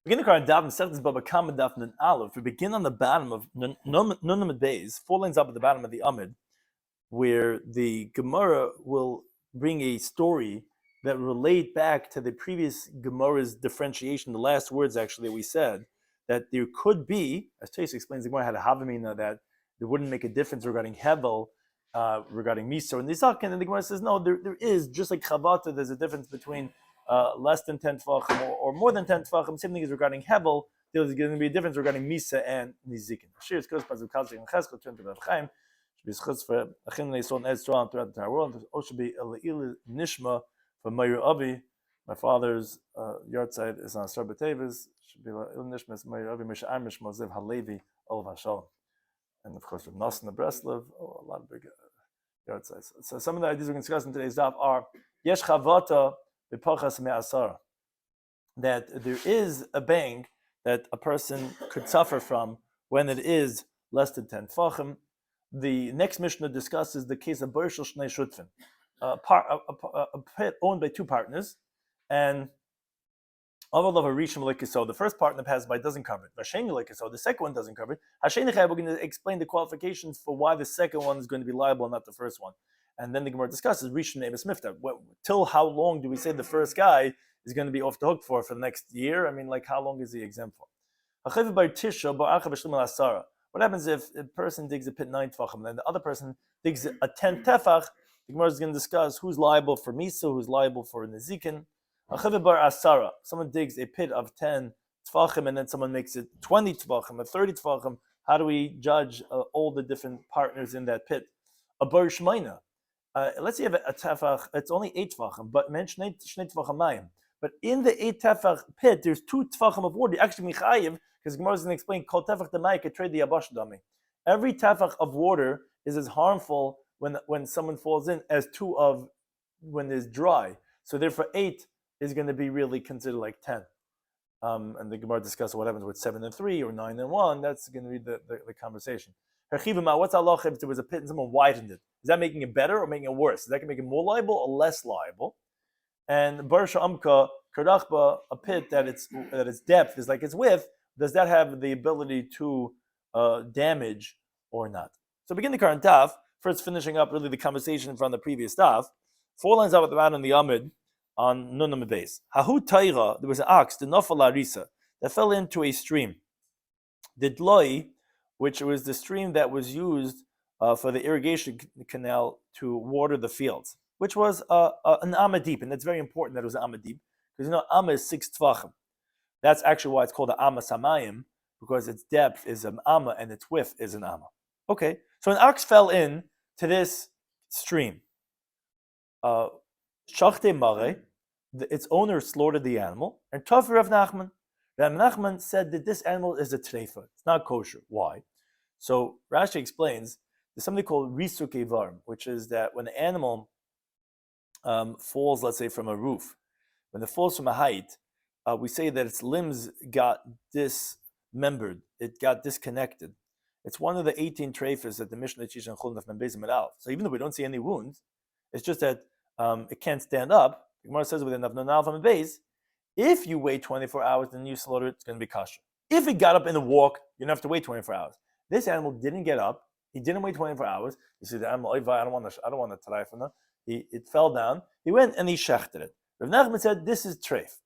Beginning of our Daf, Mesechtes Bava Kama Daf and Aleph, we begin on the bottom of Nun Days, 4 lines up at the bottom of the Amid, where the Gemara will bring a story that relate back to the previous Gemara's differentiation, the last words actually that we said, that there could be, as Chase explains, the Gemara had a Havamina that there wouldn't make a difference regarding Hevel, regarding Misa and Nisakin, and the Gemara says, no, there is, just like Chavata, there's a difference between less than 10 tefachim or more than 10 tefachim. Same thing is regarding Hevel. There's going to be a difference regarding Misa and Nizikin. Shiur is close by the Kalzik and Cheskel, turn to Bava Chaim. Should be schutz for Achin Leison Ezra throughout the entire world. Or should be Elil Nishma for Meir Avi. My father's yard site is on Sarba Tevis. Should be Elil Nishma Meir Avi Misha Amish Mozev Halevi Olav Hashalom. And of course, with Nas and the Breslev, a lot of big yard sites. So some of the ideas we're going to discuss in today's daf are Yesh Chavata. That there is a bang that a person could suffer from when it is less than 10 tefachim. The next Mishnah discusses the case of Bershel Shnei Shutfin, a pit owned by two partners, and the first partner passed by doesn't cover it. The second one doesn't cover it. We're going to explain the qualifications for why the second one is going to be liable and not the first one. And then the Gemara discusses Rishon Emes Mifta. Till how long do we say the first guy is going to be off the hook for the next year? I mean, like, how long is he exempt for? What happens if a person digs a pit 9 tefachim and the other person digs a 10 tefach? The Gemara is going to discuss who's liable for Misa, who's liable for Nezikin. Someone digs a pit of 10 tefachim and then someone makes it 20 tefachim or 30 tefachim. How do we judge all the different partners in that pit? A bar shmeina. Let's say you have a tefach, it's only 8 tefachim, but mention 8 tefachim mayim. But in the 8 tefach pit, there's 2 tefachim of water. Actually, michayiv, because Gemara is going to explain, kol tefach demai trade the yabash dami. Every tefach of water is as harmful when someone falls in as 2 of when it's dry. So therefore, 8 is going to be really considered like 10. And the Gemara discusses what happens with 7 and 3 or 9 and 1. That's going to be the conversation. What's Allah if there was a pit and someone widened it? Is that making it better or making it worse? Is that going to make it more liable or less liable? And Barsha Amka Kardachba, a pit that its depth is like its width, does that have the ability to damage or not? So begin the current daf, first finishing up really the conversation from the previous daf. 4 lines out at the bottom in the Amid on Nunam base. Hahu Taira, there was an ox, the Nafal Arisa, that fell into a stream. The Dloi, which was the stream that was used for the irrigation canal to water the fields, which was an amma deep, and it's very important that it was an amma deep, because amma is 6 tvachim. That's actually why it's called the amma samayim, because its depth is an amma and its width is an amma. Okay, so an ox fell in to this stream. Shachte mare, its owner slaughtered the animal, and Tafir Rav Nachman. Rav Nachman said that this animal is a treifa. It's not kosher. Why? So Rashi explains there's something called risuk evarm, which is that when an animal falls, let's say, from a roof, when it falls from a height, we say that its limbs got dismembered, it got disconnected. It's one of the 18 treifas that the Mishnah teaches in Chulun Daf Mem Beis Amud Aleph. So even though we don't see any wounds, it's just that it can't stand up. The Gemara says within Daf Nun from base, if you wait 24 hours, then you slaughter it, it's going to be kosher. If it got up in a walk, you don't have to wait 24 hours. This animal didn't get up. He didn't wait 24 hours. You see the animal, I don't want to try for it fell down. He went and he shechted it. Rav Nachman said, this is treif.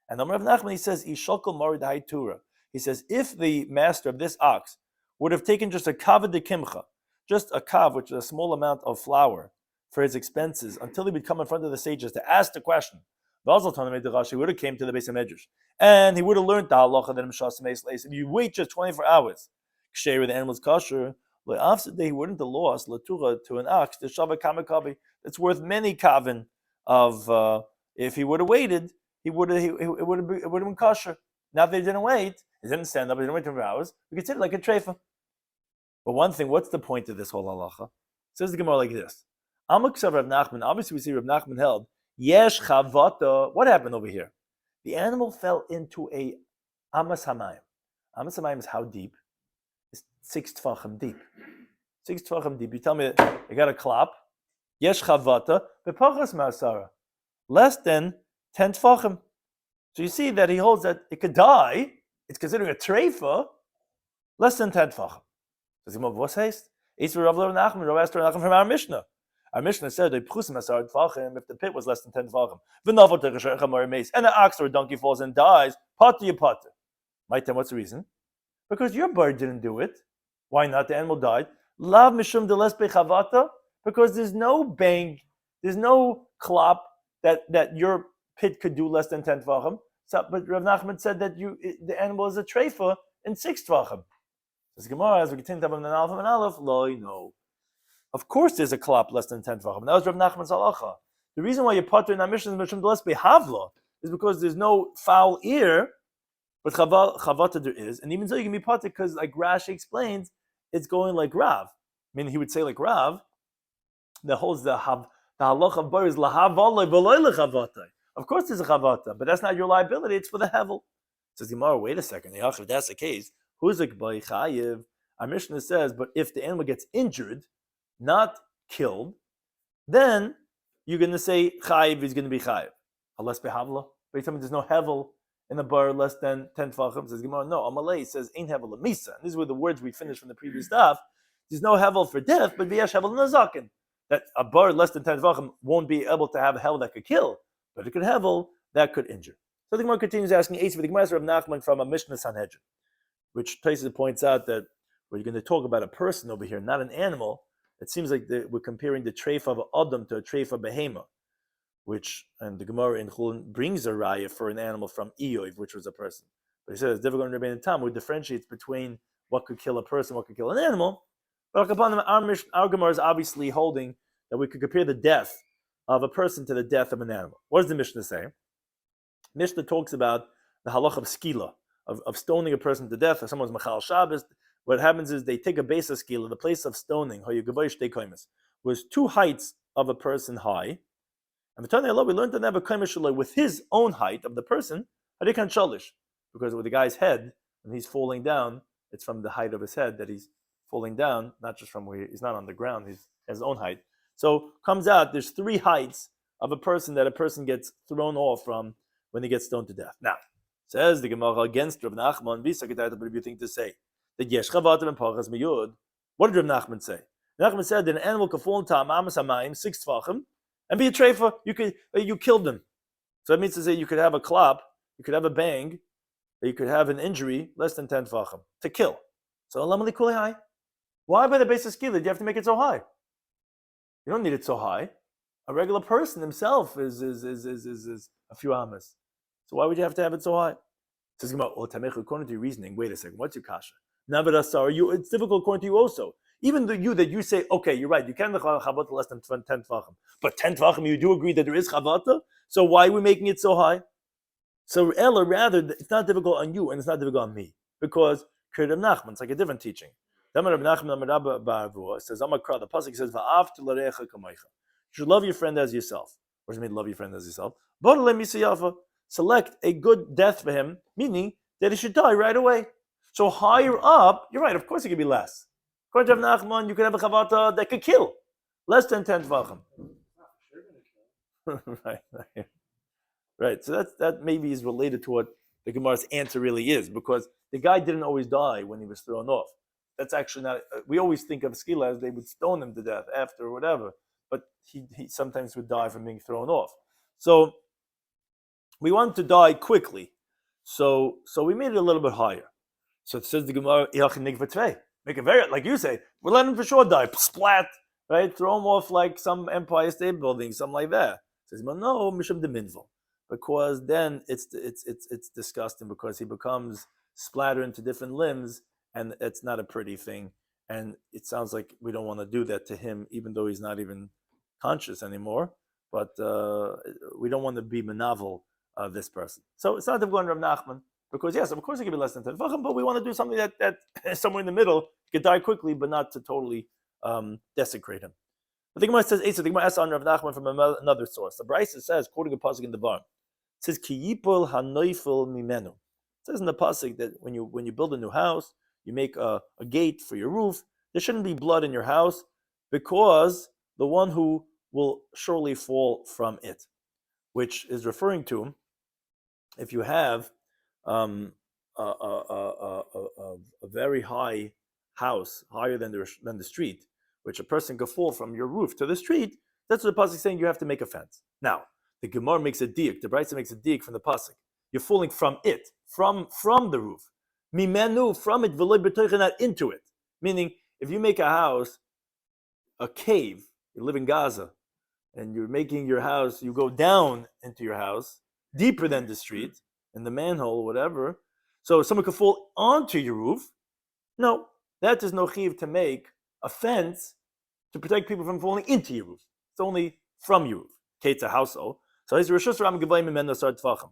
And then Rav Nachman, he says, Ishokal Marid Haitura. He says, if the master of this ox would have taken just a kav de kimcha, just a kav, which is a small amount of flour for his expenses, until he would come in front of the sages to ask the question, he would have came to the base of Medrash, and he would have learned the halacha that if you wait just 24 hours, ksher the animal's kosher, he wouldn't have lost latura to an ox, the Bava Kama Daf. It's worth many kavin of. If he would have waited, it would have been kosher. Now if they didn't wait, he didn't stand up, he didn't wait 24 hours, we consider it like a treifa. But one thing, what's the point of this whole halacha? It says the Gemara like this. Amaksav Rav Nachman, obviously we see Rav Nachman held, Yesh Chavata, what happened over here? The animal fell into a Amas Hamayim. Amas Hamayim is how deep? It's 6 tefachim deep. 6 tefachim deep. You tell me you got a klap. Yesh Chavata, Bepachas Ma'asara. Less than 10 tefachim. So you see that he holds that it could die. It's considering a treifa less than 10 tefachim. Does he move what's haste? It's Rav Nachman, Rav Esther Nachman from our Mishnah. Our Mishnah said if the pit was less than 10 tefachim, and an ox or a donkey falls and dies, potter you potter. What's the reason? Because your bird didn't do it. Why not? The animal died. Lav mishum deles bechavata, because there's no bang, there's no klop that your pit could do less than 10 tvachim. So, but Rav Nachman said that the animal is a treifa in 6 tvachim. As Gemara, as we continue to have an alpha and aleph, no. Of course, there's a klop less than 10 tvachim. That was Rav Nachman's halacha. The reason why you potter in our mission is because there's no foul ear, but chavata there is, and even so you can be potter because, like Rashi explains, it's going like Rav. I mean, he would say like Rav, that holds the halacha of bar is lahavaloi v'loi lechavata. Of course, there's a chavata, but that's not your liability; it's for the hevel. Says Gemara, wait a second. If that's the case, who's like by chayiv? Our Mishnah says, but if the animal gets injured, not killed, then you're going to say chayiv is going to be chayiv. Unless behavla, but you tell me there's no hevel in the bar less than 10 tefachim. Says Gemara, no. Amalei says ain't hevel misa. And these were the words we finished from the previous daf. There's no hevel for death, but v'yesh hevel nazakin. That a bar less than 10 tefachim won't be able to have a hevel that could kill, but it could hevel that could injure. So the Gemara continues asking Eitz with the Gemara of Nachman from a Mishnah Sanhedrin, which Taisa points out that we're going to talk about a person over here, not an animal. It seems like we're comparing the treif of Adam to a treif of Behema, and the Gemara in Chulin brings a raya for an animal from Eoiv, which was a person. But he says it's difficult to remain in time, which differentiates between what could kill a person, what could kill an animal. But our Gemara is obviously holding that we could compare the death of a person to the death of an animal. What does the Mishnah say? Mishnah talks about the halach of skila, of stoning a person to death. If someone's machal Shabbos, what happens is they take a base of skila, the place of stoning, was 2 heights of a person high. And we learned to have a kaimesh with his own height of the person, harikan shalish, because with the guy's head, when he's falling down, it's from the height of his head that he's falling down, not just from where he's not on the ground, he's his own height. So comes out there's 3 heights of a person that a person gets thrown off from when he gets stoned to death. Now, says the Gemara against Rav Nachman, but if you think to say that yesh chavatim and parchas miyud, what did Rav Nachman say? Rav Nachman said that an animal could fall into amamas hamayim 6 tvachim and be a treifa. You killed him. So that means to say you could have a klop, you could have a bang, you could have an injury less than 10 tvachim to kill. So alamali kuli high. Why by the base of skila do you have to make it so high? You don't need it so high. A regular person himself is a few amas. So why would you have to have it so high? Says according to your reasoning, wait a second, what's your kasha? It's difficult according to you also. Even though you say, okay, you're right, you can't have chavata less than 10 tvachim. But 10 tvachim, you do agree that there is chavata? So why are we making it so high? So Ella, rather, it's not difficult on you and it's not difficult on me. Because Rav Nachman, it's like a different teaching. Rav Nachman says, the pasuk says, "Va'av t'larecha kamaycha." You should love your friend as yourself. What does it mean, love your friend as yourself? Select a good death for him, meaning that he should die right away. So higher up, you're right, of course it could be less. According to Rav Nachman, you could have a chavata that could kill less than 10 tvachim. Right. So that maybe is related to what the Gemara's answer really is, because the guy didn't always die when he was thrown off. That's actually not. We always think of skila as they would stone him to death after or whatever, but he sometimes would die from being thrown off. So we want to die quickly, so we made it a little bit higher. So it says the Gemara, make it very, like you say, we'll let him for sure die, splat, right? Throw him off like some Empire State Building, something like that. It says, no, mishum de minvul, because then it's disgusting, because he becomes splattered into different limbs, and it's not a pretty thing. And it sounds like we don't want to do that to him, even though he's not even conscious anymore. But we don't want to be menavel this person. So it's not difficult on Rav Nachman, because yes, of course it can be less than 10 tvachim, but we want to do something that somewhere in the middle, he could die quickly, but not to totally desecrate him. The Gemara says, the Gemara asks on Rav Nachman from another source. The Brisa says, quoting a pasuk in the Bar, it says, Ki yipol hanoifel mimenu. It says in the pasuk that when you build a new house, you make a gate for your roof, there shouldn't be blood in your house, because the one who will surely fall from it, which is referring to if you have a very high house, higher than the street, which a person could fall from your roof to the street, that's what the pasuk is saying. You have to make a fence. Now, the Gemara makes a diak. The Brisa makes a diak from the pasuk. You're falling from it, from the roof. Mimenu, from it, v'loy b'toicha, not into it. Meaning, if you make a house, a cave, you live in Gaza, and you're making your house, you go down into your house, deeper than the street, in the manhole, whatever, so someone could fall onto your roof. No, that is no chiv to make a fence to protect people from falling into your roof. It's only from your roof. Okay, it's a household. So he's Rishus Ram Gevayim Mimenu Sar Tvachim.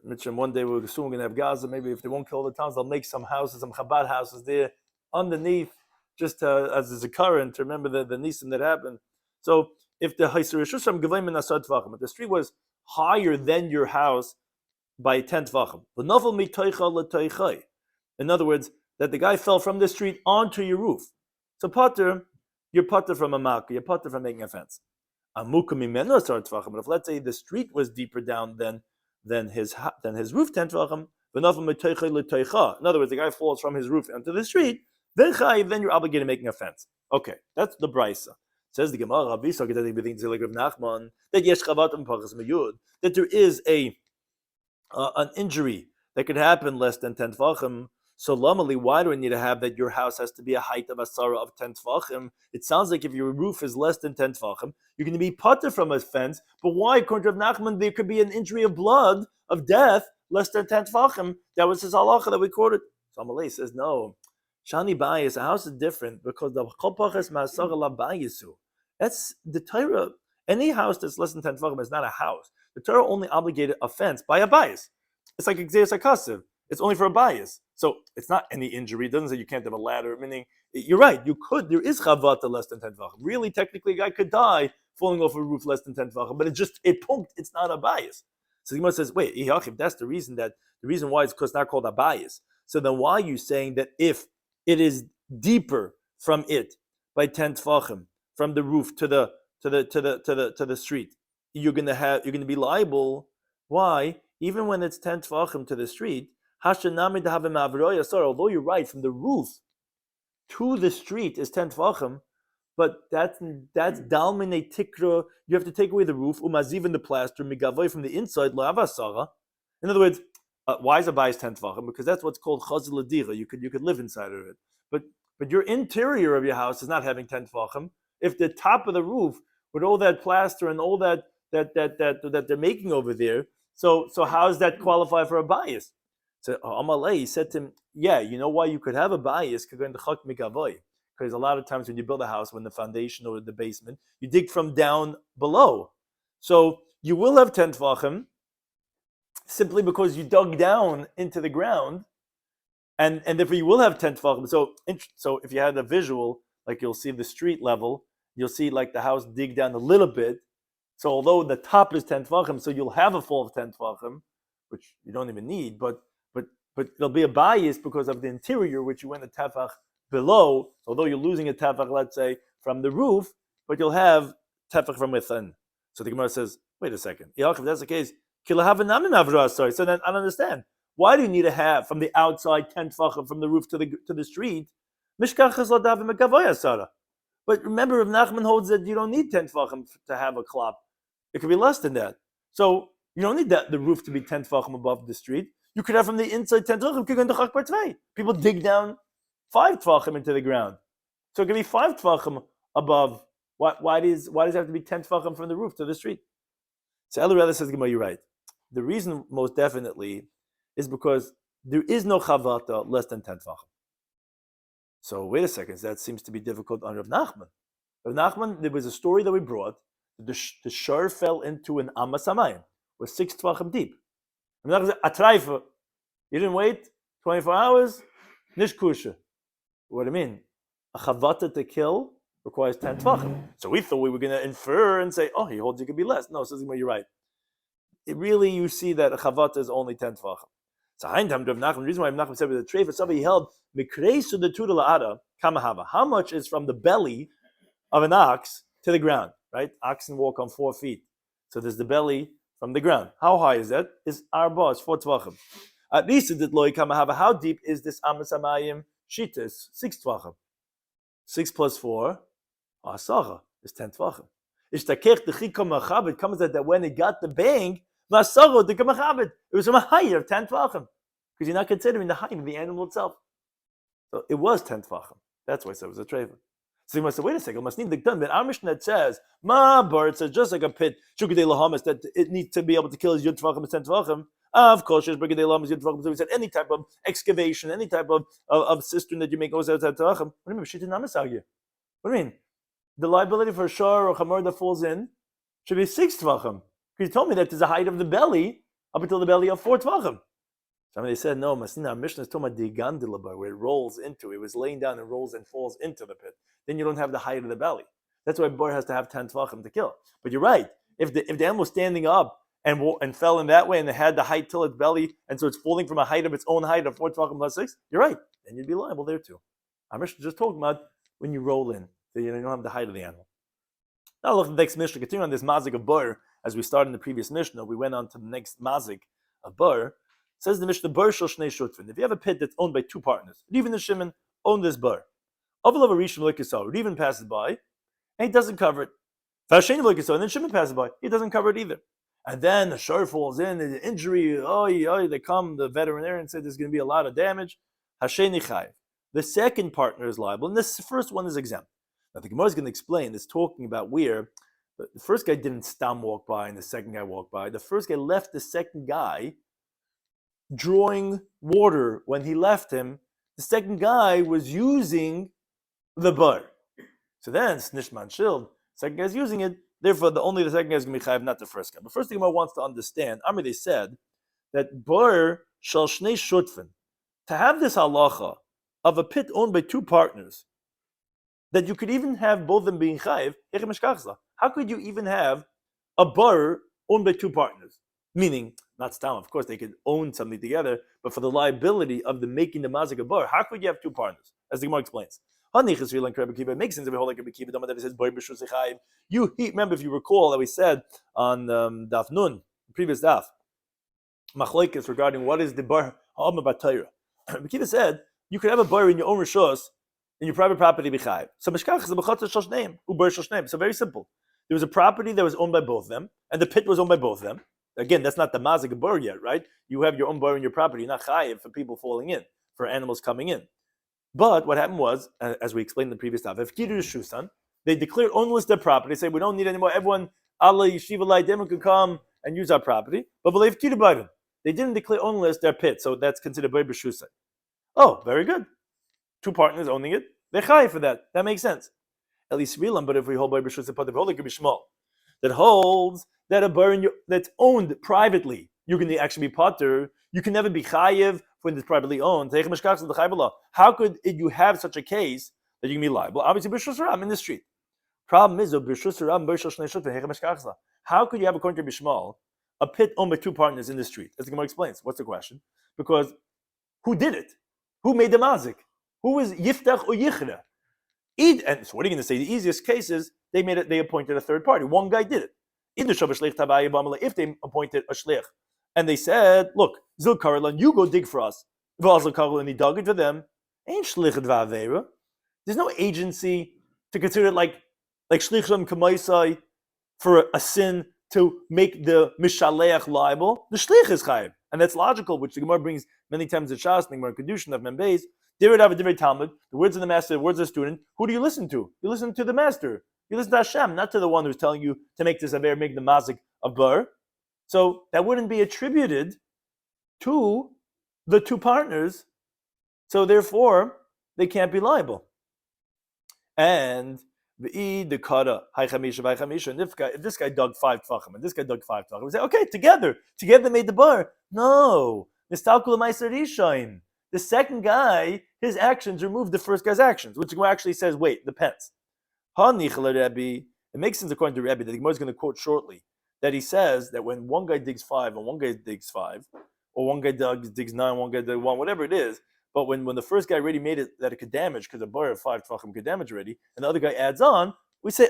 Mitchell, one day we're soon going to have Gaza. Maybe if they won't kill the towns, they'll make some houses, some Chabad houses there underneath, just as a current to remember the nisim that happened. So if the if the street was higher than your house by 10 tvachim, in other words, that the guy fell from the street onto your roof. So pater, you're pater from a malka, you're pater from making a fence. But if let's say the street was deeper down than his roof 10 tvachim, in other words, the guy falls from his roof onto the street, then you're obligated making a fence. Okay, that's the brisa. Says the Gemara, Rabbi Nachman, that there is an injury that could happen less than 10 tvachim. So lamali, why do I need to have that your house has to be a height of asara of 10 tvachim? It sounds like if your roof is less than 10 tvachim, you're going to be pater from a fence. But why, according to Rabbi Nachman, there could be an injury of blood, of death, less than 10 tvachim? That was his halacha that we quoted. So Amalei says, no. Shani bayis, a house is different because the kolpachas ma'asara la bayisu. That's the Torah. Any house that's less than 10 tvachim is not a house. The Torah only obligated a fence by a bias. It's like exeus hakasiv. It's only for a bias. So it's not any injury. It doesn't say you can't have a ladder. Meaning, you're right. You could. There is chavata less than 10 tvachim. Really, technically, a guy could die falling off a roof less than 10 tvachim. But it's not a bias. So the Gemara says, wait, if that's the reason why it's because it's not called a bias. So then why are you saying that if it is deeper from it by 10 tvachim from the roof to the street, you're gonna be liable? Why? Even when it's 10 tvachim to the street, although you're right, from the roof to the street is 10 tvachim, but that's dalmine tikra. You have to take away the roof, umazivin the plaster, migavoy from the inside, la'avasara. In other words, why is a bias 10 tvachim? Because that's what's called chazal adira. You could live inside of it, but your interior of your house is not having 10 tvachim. If the top of the roof with all that plaster and all that they're making over there, so how does that qualify for a bias? So Amalei said to him, yeah, you know why you could have a bias? Because a lot of times when you build a house, when the foundation or the basement, you dig from down below. So you will have 10 tvachim simply because you dug down into the ground, and therefore you will have 10 tvachim. So if you had a visual, like you'll see the street level, you'll see like the house dig down a little bit. So although the top is 10 tvachim, so you'll have a fall of 10 tvachim, which you don't even need, but there'll be a bias because of the interior, which you went a tefach below. Although you're losing a tefach, let's say, from the roof, but you'll have tefach from within. So the Gemara says, wait a second. If that's the case, so then I don't understand. Why do you need to have from the outside 10 tefachim from the roof to the street? But remember, if Nachman holds that you don't need 10 tefachim to have a klap, it could be less than that. So you don't need the roof to be 10 tefachim above the street. You could have from the inside 10 tefachim. People dig down 5 tefachim into the ground, so it could be 5 tefachim above. Why does it have to be 10 tefachim from the roof to the street? So Elorella says, "You're right. The reason, most definitely, is because there is no chavata less than 10 tefachim. So wait a second. That seems to be difficult on Rav Nachman. Rav Nachman, there was a story that we brought. The shiur fell into an amas hamayim, was 6 tefachim deep. Rav Nachman said, "Atraifa, you didn't wait 24 hours, nish kusha." What do you mean? A chavata to kill requires 10 tefachim. So we thought we were going to infer and say, oh, he holds it could be less. No, says you're right. Really, you see that a chavata is only 10 tefachim. So the reason why Nachman said with the treifa, somebody held mikreisu the tudala ada kamahava. How much is from the belly of an ox to the ground? Right? Oxen walk on 4 feet. So there's the belly from the ground. How high is that? Is arba, is 4 tvachim. At least it did loy kama hava. How deep is this amas amayim shitas? 6 tvachim. 6 plus 4, asacha, is 10 tvachim. Ishtakech the chikom machabit comes out that when it got the bang, masacha the machabit. It was from a height of 10 tvachim. Because you're not considering the height of the animal itself. So it was 10 tvachim. That's why I said it was a treva. So you must say, wait a second, it must need the done. But our Mishnah says, ma bird says just like a pit, shukadei lahamas, that it needs to be able to kill his yud tvachim, 10 tvachim. Of course, so we said any type of excavation, any type of cistern that you make goes outside tvachim. What do you mean? Shita namasagya. What do you mean? The liability for a shor or chamor that falls in should be 6 tvachim. Because you told me that there's a height of the belly up until the belly of 4 tvachim. Somebody said, no, Masina, Mishnah is talking about the gandilaba, where it rolls into. It was laying down and rolls and falls into the pit. Then you don't have the height of the belly. That's why a bar has to have 10 tvachim to kill. But you're right. If the animal was standing up and fell in that way and it had the height till its belly, and so it's falling from a height of its own height of 4 tvachim plus 6, you're right. Then you'd be liable there too. Our Mishnah is just talking about when you roll in, so you don't have the height of the animal. Now look at the next Mishnah. Continue on this mazik of bar. As we started in the previous Mishnah, we went on to the next mazik of bar. Says the Mishnah, bar shel shnei shutfin. If you have a pit that's owned by 2 partners, even the Shimon owned this bar. Avol of a rishon likisah, Reuven passes by, and he doesn't cover it. Vasheni likisah, and then Shimon passes by, he doesn't cover it either. And then the shor falls in, the injury, they come, the veterinarian said there's going to be a lot of damage. Hasheni chayiv. The second partner is liable, and this first one is exempt. Now the Gemara is going to explain, it's talking about where the first guy didn't stam walk by and the second guy walked by. The first guy left the second guy drawing water. When he left him, the second guy was using the bar. So then, Snishman Shield, second guy's using it, therefore only the second guy is going to be chayiv, not the first guy. But first thing Gemara wants to understand, they said that bar shal shnei shutfin, to have this halacha of a pit owned by 2 partners, that you could even have both of them being chayiv, how could you even have a bar owned by 2 partners? Meaning, not stam, of course, they could own something together, but for the liability of the making the mazik a bar, how could you have 2 partners? As the Gemara explains. It makes sense if we hold like Rabbi Kiva, that it says, remember, if you recall that we said on Daf Nun, the previous Daf, Machlokes regarding what is the bar ha'ama b'Torah. Rabbi Kiva said, you could have a bar in your own rishos, in your private property, b'chayiv. So mishkach is a b'chatzah shel shneim, u'bar shel shneim. So very simple. There was a property that was owned by both of them, and the pit was owned by both of them. Again, that's not the mazik bar yet, right? You have your own bar in your property. You're not chayiv for people falling in, for animals coming in. But what happened was, as we explained in the previous Daf, if Kiru Shusan, they declared ownless their property. They say, we don't need anymore. Everyone, Allah, Yeshiva, Lai, everyone can come and use our property. But they didn't declare ownless their pit, so that's considered Bar B'Shusan. Oh, very good. 2 partners owning it. They're chayiv for that. That makes sense. At least Vilam, but if we hold Bar B'Shusan, but if we hold it could be Shmuel, that holds that a bar that's owned privately, you can actually be potter. You can never be chayiv when it's privately owned. How could you have such a case that you can be liable? Obviously, b'shus haram in the street. Problem is, how could you have, according to Bishmal, a pit owned by 2 partners in the street? As the Gemara explains, what's the question? Because who did it? Who made the mazik? Who was yiftach or yichra? And so what are you going to say? The easiest case is they appointed a third party. One guy did it. If they appointed a shlich and they said, look, Zil Karalan, you go dig for us. And he dug it for them. Ain't shlichet va'avera. There's no agency to consider it like shlichim kamaisai for a sin to make the mishaleach liable. The shlich is chayiv. And that's logical, which the Gemara brings many times at Shas, the Gemara Kedushin of Membeis. Divrei Talmud, the words of the master, the words of the student. Who do you listen to? You listen to the master. You listen to Hashem, not to the one who's telling you to make this aver, make the mazik of bar. So that wouldn't be attributed to the 2 partners. So therefore, they can't be liable. And if this guy dug 5 tvachim and this guy dug 5 tvachim, we say, okay, together made the bar. No, the second guy, his actions removed the first guy's actions, which actually says, wait, depends. It makes sense according to Rebbe that the Gemara is going to quote shortly that he says that when one guy digs 5 and one guy digs 5, or one guy digs 9, one guy digs 1, whatever it is, but when the first guy already made it that it could damage because a bar of 5 tvachim could damage already, and the other guy adds on, we say,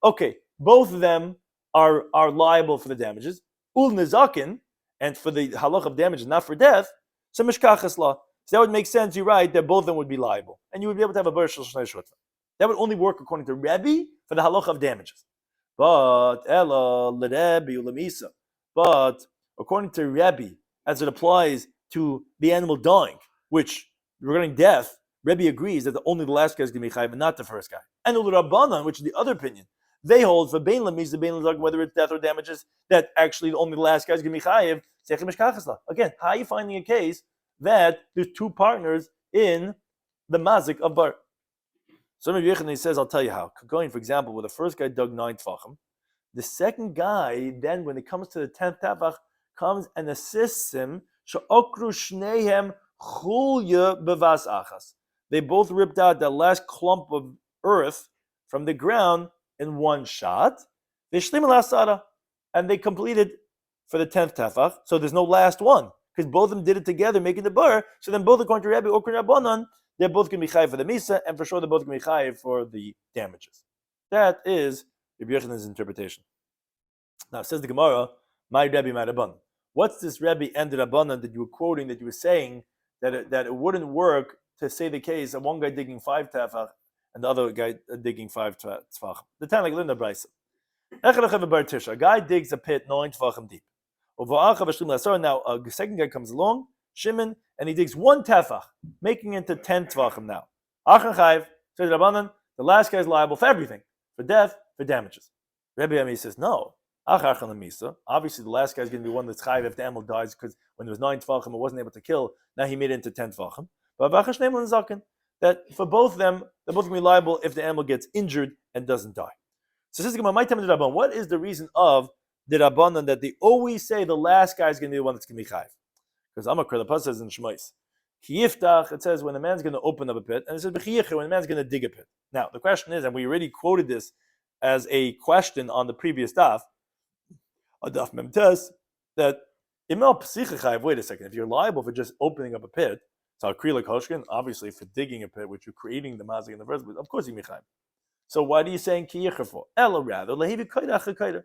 okay, both of them are liable for the damages. ul nezakin, and for the halach of damage, not for death, so mishkachas la. So that would make sense. You're right that both of them would be liable, and you would be able to have a bar shel shnei shutva. That would only work according to Rebbe for the halach of damages. But ella l'Rebbe u'lemisa. But according to Rebbe, as it applies to the animal dying, which regarding death, Rebbe agrees that only the last guy is going to be chayiv, but not the first guy. And Rabbanan, which is the other opinion, they hold for bein lemisa, bein l'zag, whether it's death or damages, that actually only the last guy is going to be chayiv. Again, how are you finding a case that there's two partners in the mazik of bar? So Rabbi Yochanan says, I'll tell you how. Going, for example, where the first guy dug 9 tefachim, the second guy, then when it comes to the 10th tefach, comes and assists him. She'okru shnehem chulya bevas achas. They both ripped out that last clump of earth from the ground in one shot. V'shlim al-asara, and they completed for the 10th tefach. So there's no last one because both of them did it together, making the bar. So then both according to Rabbi or Rabbanan, they're both going to be chayiv for the misa, and for sure they're both going to be chayiv for the damages. That is Rabbi Yochanan's interpretation. Now, says the Gemara, my Rebbe, my Rabban. What's this Rebbe and the Rabbanan that you were quoting, that you were saying that it wouldn't work to say the case of one guy digging 5 tefach and the other guy digging 5 tefach? The time like Linda Brisa. A guy digs a pit 9 tefachim deep. Now a second guy comes along, Shimon, and he digs 1 tefach, making it to 10 tefachim now. Achan chayv, says Rabbanan, the last guy is liable for everything, for death, for damages. Rebbe Ami says, no. Obviously, the last guy is going to be one that's chayiv if the animal dies, because when there was 9 tefachim, it wasn't able to kill. Now he made it into 10 tefachim. But that for both of them, they're both going to be liable if the animal gets injured and doesn't die. So says the Gemara, my time to Rabban. What is the reason of the Rabbanan that they always say the last guy is going to be the one that's going to be chayiv? Because Amakar, the pasuk says in Shmais, Kiyiftach, it says when a man's going to open up a pit, and it says B'chiyicher, when a man's going to dig a pit. Now the question is, and we already quoted this as a question on the previous daf, a daf memtes, that imel psichachayiv. Wait a second, if you're liable for just opening up a pit, so akrilik hoshkin, obviously for digging a pit, which you're creating the mazik in the first place, of course you mechayiv. So why are you saying kiyicher for? Ella rather lehivi kaidach kaida.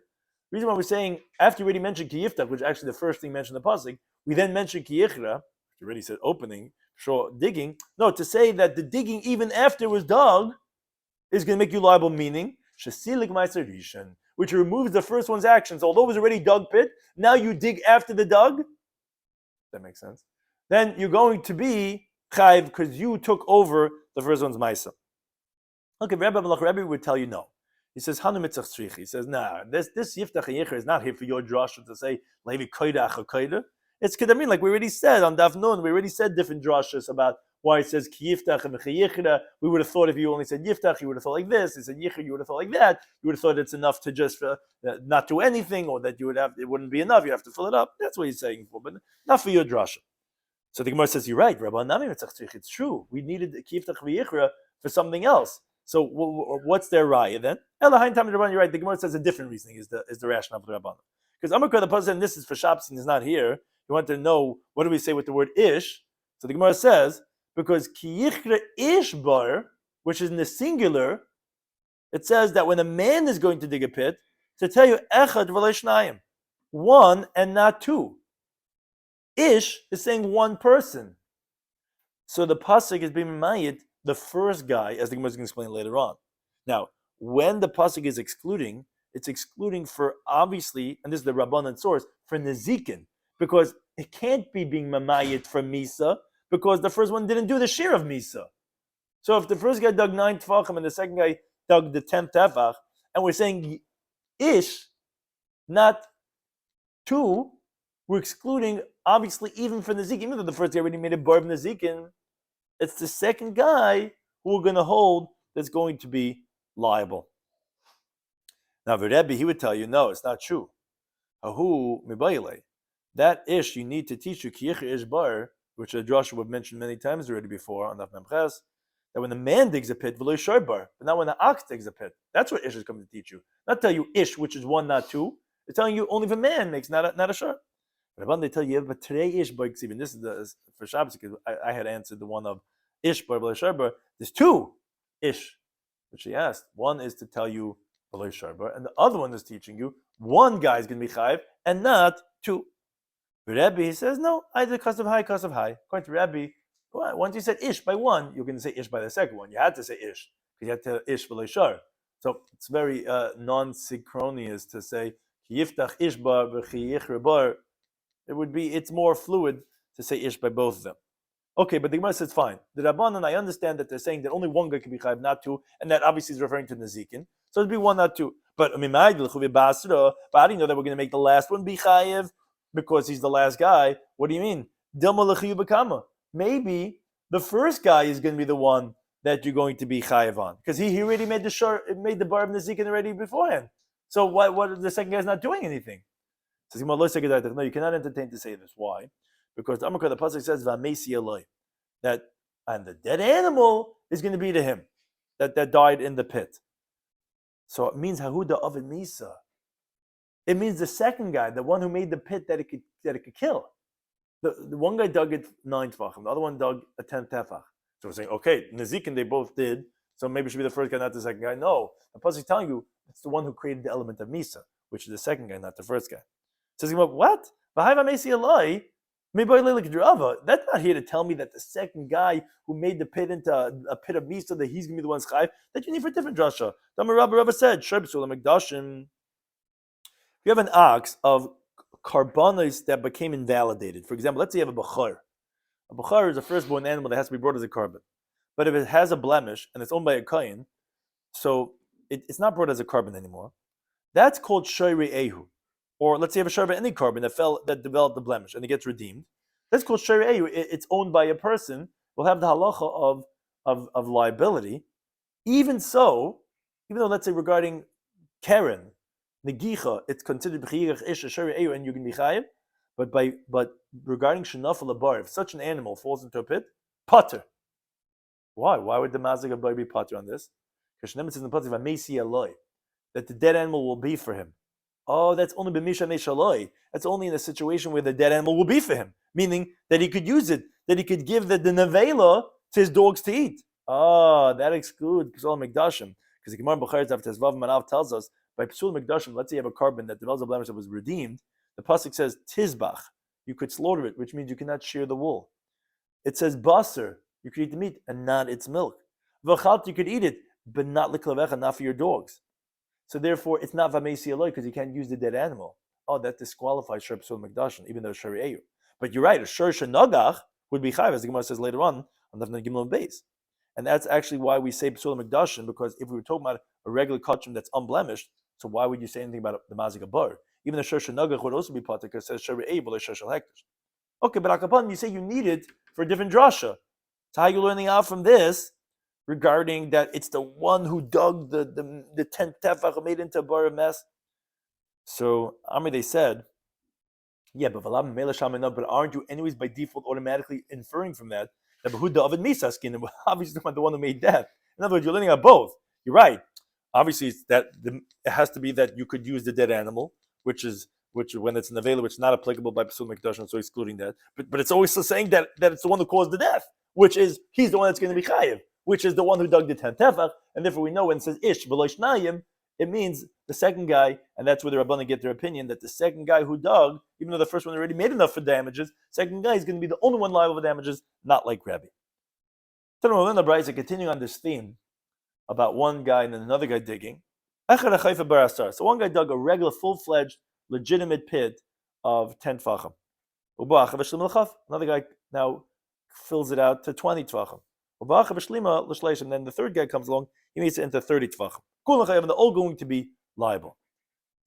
The reason why we're saying after you already mentioned kiyiftach, which is actually the first thing mentioned in the pasuk, we then mentioned kiyichra. You already said opening, sure, digging. No, to say that the digging even after it was dug is going to make you liable, meaning shasilik ma'aser rishon, which removes the first one's actions. Although it was already dug pit, now you dig after the dug. That makes sense. Then you're going to be chayiv because you took over the first one's ma'aser. Okay, Rabbi would tell you no. He says, Hanu mitzach tzrichi. He says, nah, this yiftach and yicher is not here for your drasha to say, levi koida acha koida. It's kedamin, like we already said on Daf Nun, we already said different drashas about why it says ki yiftach and yichra. We would have thought if you only said yiftach, you would have thought like this. He said yichra, you would have thought like that. You would have thought it's enough to just not do anything, or that you would have, it wouldn't be enough, you have to fill it up. That's what he's saying for, but not for your drasha. So the Gemara says, you're right, Rabbi Nami mitzach tzrichi. It's true. We needed ki yiftach v'yichra for something else. So what's their raya then? Elahain tam Rabban, you're right. The Gemara says a different reasoning is the rationale of the Rabban. Because Amakar the pasuk, and this is for Shapsin, is not here. You want to know what do we say with the word ish? So the Gemara says because ki yichra ish bar, which is in the singular, it says that when a man is going to dig a pit, to tell you echad v'lo shnayim, 1 and not 2. Ish is saying 1 person. So the pasuk is being mayit the first guy, as the Gemara is going to explain later on. Now, when the pasuk is excluding, it's excluding for obviously, and this is the Rabbanan source, for Nezikin, because it can't be being mamayit for Misa, because the first one didn't do the share of Misa. So if the first guy dug 9 tefachim and the second guy dug the 10th tefach, and we're saying ish, not 2, we're excluding obviously even for Nezikin, even though the first guy already made a bar of Nezikin, it's the second guy who we're going to hold that's going to be liable. Now, the Rebbe, he would tell you, no, it's not true. Ahu mibayile. That ish you need to teach you ki yichra ish bar, which Joshua have mentioned many times already before on Daf Memches, that when the man digs a pit, v'lo yishar bar, but not when the ox digs a pit. That's what ish is coming to teach you. Not tell you ish, which is 1, not 2. It's telling you only if a man makes not a shar. But they tell you, but today ish bar, even this is for Shabbos, because I had answered the one of ish bar, v'lo yishar bar. There's 2 ish, which he asked. One is to tell you v'lo yishar bar, and the other one is teaching you one guy is going to be chayiv and not two. Rebbe says, no, either cause of high. According to Rebbe, once you said ish by one, you're going to say ish by the second one. You had to say ish, because you had to ish v'lo shar. So it's very non-synchronous to say yiftach ish bar v'chi yichre bar. It's more fluid to say ish by both of them. Okay, but the Gemara says fine. The Rabbanan, I understand that they're saying that only one guy can be chayiv, not two, and that obviously is referring to Nezikin. So it'd be one, not two. But how do you know that we're going to make the last one be chayiv because he's the last guy? What do you mean? Maybe the first guy is going to be the one that you're going to be chayiv on, because he already made the bar of Nezikin already beforehand. So what the second guy's not doing anything? Says no, you cannot entertain to say this. Why? Because the Amakar, the pasuk says "V'amesi aloi," that and the dead animal is going to be to him that died in the pit. So it means Hahuda Ovid Misa. It means the second guy, the one who made the pit that it could kill. The one guy dug it 9 tefachim, the other one dug a 10 tefach. So we're saying, okay, Nezikin they both did, so maybe it should be the first guy, not the second guy. No, the pasuk is telling you it's the one who created the element of Misa, which is the second guy, not the first guy. Says what? V'amesi aloi. That's not here to tell me that the second guy who made the pit into a pit of Misa, that he's going to be the one chayiv. That you need for a different drasha. Rabbi said, if you have an ox of carbonos that became invalidated, for example, let's say you have a bachar. A bachar is a firstborn animal that has to be brought as a carbon. But if it has a blemish and it's owned by a kohen, so it's not brought as a carbon anymore. That's called shiur ehu. Or let's say you have a shiur of any carbon that developed the blemish and it gets redeemed. That's called shiur ehu. It's owned by a person. Will have the halacha of liability. Even though let's say regarding Karen, Negicha, it's considered b'chiyach ish a shiur ehu and you can be chayiv. But regarding shenafel abar, if such an animal falls into a pit, pater. Why? Why would the mazik of bar be pater on this? Because Shneim says in the pasuk "V'amesi aloi," that the dead animal will be for him. Oh, that's only b'misha neshaloi. That's only in a situation where the dead animal will be for him, meaning that he could use it, that he could give the nevela to his dogs to eat. That excludes Psul Mikdashim, because the Gemara B'charetz Daf Tezvav Manav tells us by Psul Mikdashim, let's say you have a carbon that develops a blemish that was redeemed. The pasuk says tizbach, you could slaughter it, which means you cannot shear the wool. It says basar, you could eat the meat and not its milk. V'chalt, you could eat it, but not liklavecha, not for your dogs. So therefore, it's not v'amesi aloi because you can't use the dead animal. That disqualifies shur psul mikdashin, even though it's shiur ehu. But you're right, a shur shenagach would be chayiv, as the Gemara says later on Daf Gimel Beis. And that's actually why we say psul mikdashin, because if we were talking about a regular kachim that's unblemished, so why would you say anything about the mazik bar? Even the shur shenagach would also be pater because it says shiur ehu b'lo shur shel hektish. Okay, but akapan, you say you need it for a different drasha. So how are you learning out from this? Regarding that it's the one who dug the 10th tefach made into a bar of mess. So they said, yeah, but aren't you anyways by default automatically inferring from that Behuda Ovid Misaskin, obviously the one who made that. In other words, you're learning out both. You're right. Obviously, it has to be that you could use the dead animal, which when it's an available, which is not applicable by Psul Mikdash, so excluding that. But it's always still saying that it's the one who caused the death, which is he's the one that's going to be chayiv, which is the one who dug the 10th tefach, and therefore we know when it says ish v'lo shnayim, it means the second guy, and that's where the Rabbanan get their opinion that the second guy who dug, even though the first one already made enough for damages, second guy is going to be the only one liable for damages, not like Rabbi. So we're in the Brayso continuing on this theme about one guy and then another guy digging. So one guy dug a regular, full-fledged, legitimate pit of 10 tefachim. Another guy now fills it out to 20 tefachim. And then the third guy comes along, he makes it into 30 tefachim. And they're all going to be liable.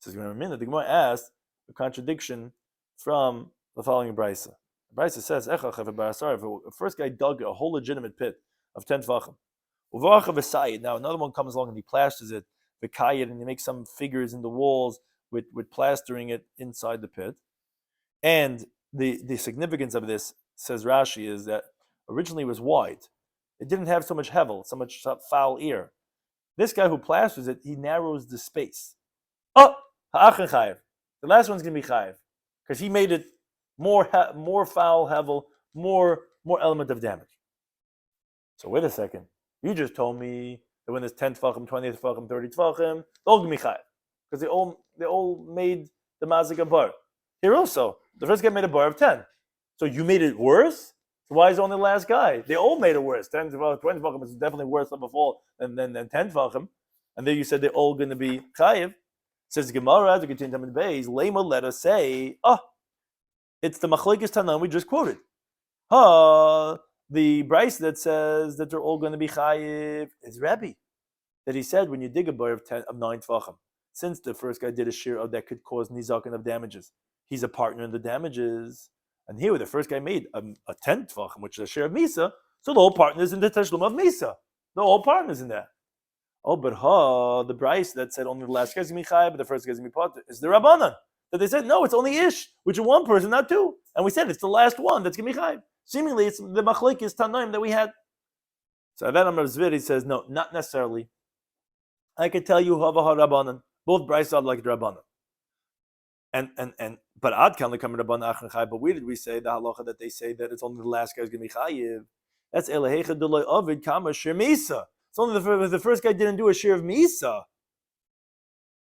So the Gemara asked a contradiction from the following Brayso. The Brayso says, if the first guy dug a whole legitimate pit of 10 tefachim, now another one comes along and he plasters it, and he makes some figures in the walls with plastering it inside the pit. And the significance of this, says Rashi, is that originally it was wide. It didn't have so much hevel, so much foul ear. This guy who plasters it, he narrows the space. Ha'achin chayev. The last one's going to be chayev because he made it more foul hevel, more element of damage. So wait a second. You just told me that when there's 10 tefachim, 20 tefachim, 30 tefachim, they're all going to be chayev. because they all made the mazik a bar. Here also, the first guy made a bar of 10. So you made it worse? So why is only the last guy? They all made it worse. 10 20 tvachim is definitely worse of a fall than 10 tvachim. And then you said they're all going to be chayiv. Says Gemara, to continue to the base, Lema let us say, it's the machlekes Tanam we just quoted. The Bryce that says that they're all going to be chayiv is Rabbi. That he said when you dig a bar of 9 tvachim, since the first guy did a shiur that could cause nizakin of damages, he's a partner in the damages. And here, the first guy made a 10 tvachim, which is a shiur of misa, so the whole partners in the tashlum of misa. The whole partners in that. Oh, but the Bryce that said only the last guy's going to be chayiv, but the first guy's going to be partner, is the Rabbanan. That they said, no, it's only ish, which is one person, not two. And we said it's the last one that's going to be chayiv. Seemingly, it's the machlekes Tanaim that we had. So Avan Amar Zvir, says, no, not necessarily. I can tell you, Hava Rabbanan. Both Bryce are like the Rabbanan. But Ad can come Rabbanan Achran Chayiv. But where did we say the halacha that they say that it's only the last guy who's going to be chayiv? That's Elehecha Deloy Ovid Kama Shir Misa. It's only the first guy didn't do a share of Misa.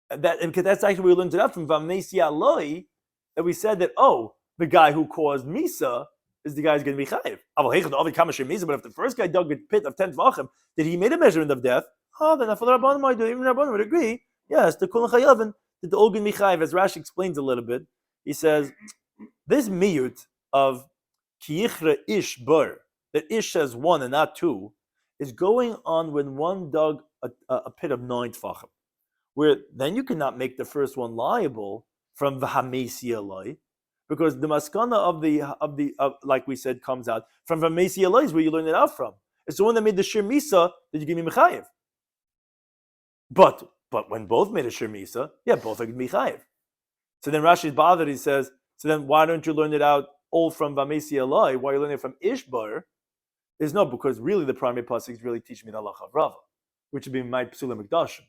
Because that's actually we learned it up from Vamnesia Loi, that we said that, the guy who caused Misa is the guy who's going to be chayiv. But if the first guy dug a pit of 10 tvachim, did he made a measurement of death? Then for the Rabbanim might do. Even the Rabbanim would agree. Yes, the Kul Chayavin, that the all going to be chayiv. As Rashi explains a little bit, he says this miyut of kiyichra ish bar, that ish says one and not two, is going on when one dug a pit of 9 tvachim, where then you cannot make the first one liable from v'hamesia loy, because the maskana of like we said comes out from v'hamesia loy is where you learn it out from. It's the one that made the shir misa that you give me mechayev. But when both made a shir misa, both are going to be chayev. So then Rashi's bothered. He says, so then why don't you learn it out all from v'hamesia loy? Why are you learning it from ishbar? Is no, because really the primary pasuk is really teaching me the halacha of Rava, which would be my psula mikdashim.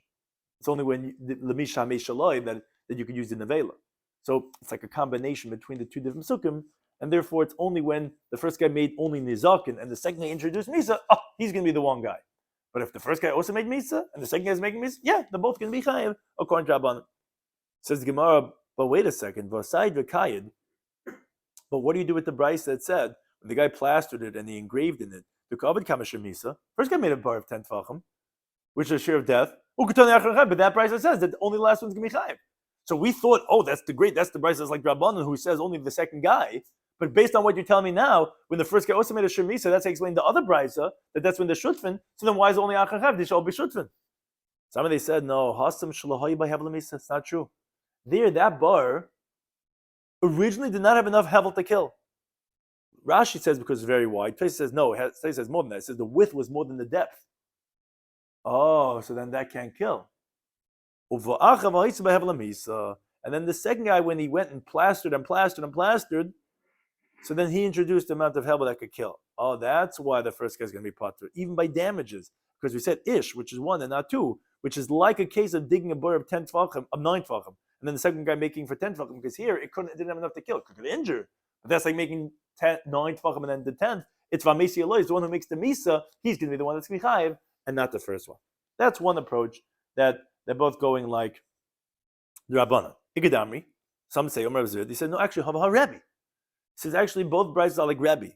It's only when lemisha hameshaloi that you can use the nevela. So it's like a combination between the two different psukim, and therefore it's only when the first guy made only nizakin and the second guy introduced misa, he's going to be the one guy. But if the first guy also made misa and the second guy is making misa, they're both going to be chayiv according to Rabbanan. Says the Gemara, but wait a second, v'asayid v'kayid. But what do you do with the Bryce that said when the guy plastered it and he engraved in it the Bava Kama Daf? First guy made a bar of 10 tvachim, which is a share of death. But that Bryce that says that only the last one's going to be chayiv. So we thought, that's the Bryce that's like Rabbanan who says only the second guy. But based on what you're telling me now, when the first guy also made a shir misa, that's explain the other Bryce that's when they're shutfin. So then why is it only achar chav? They should all be shutfin. Somebody said, no, hasam shalahoy by hevel misa. It's not true. There, that bar originally did not have enough hevel to kill. Rashi says because it's very wide. Tais says no. Tais says more than that. It says the width was more than the depth. So then that can't kill. And then the second guy, when he went and plastered, so then he introduced the amount of hevel that could kill. That's why the first guy is going to be potter, even by damages, because we said ish, which is one and not two, which is like a case of digging a bar of 10 tvachim, of 9 tvachim, and then the second guy making for 10 tvachim, because here it didn't have enough to kill, it could injure. But that's like making 9 tvachim and then the 10th. It's v'amesi Eloi, the one who makes the misa. He's going to be the one that's going to be chayiv, and not the first one. That's one approach that they're both going like the Rabbanan. Ikadamri. Some say Omer Zir. They said no, actually Hava Rabbi. He says actually both brides are like Rabbi.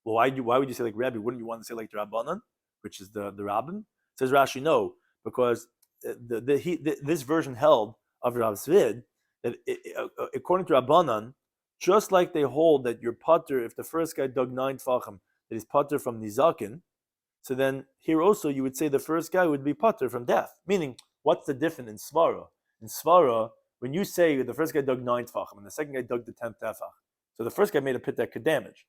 Well, why would you say like Rabbi? Wouldn't you want to say like the Rabbanan, which is the Rabbin? Says Rashi, no, because this version held of Rav Zvid that according to Rabbanan, just like they hold that you're potter if the first guy dug 9 tvachim, that he's potter from nizakin. So then here also you would say the first guy would be potter from death. Meaning, what's the difference in svara? In svara, when you say the first guy dug 9 tvachim and the second guy dug the 10th tefach, so the first guy made a pit that could damage,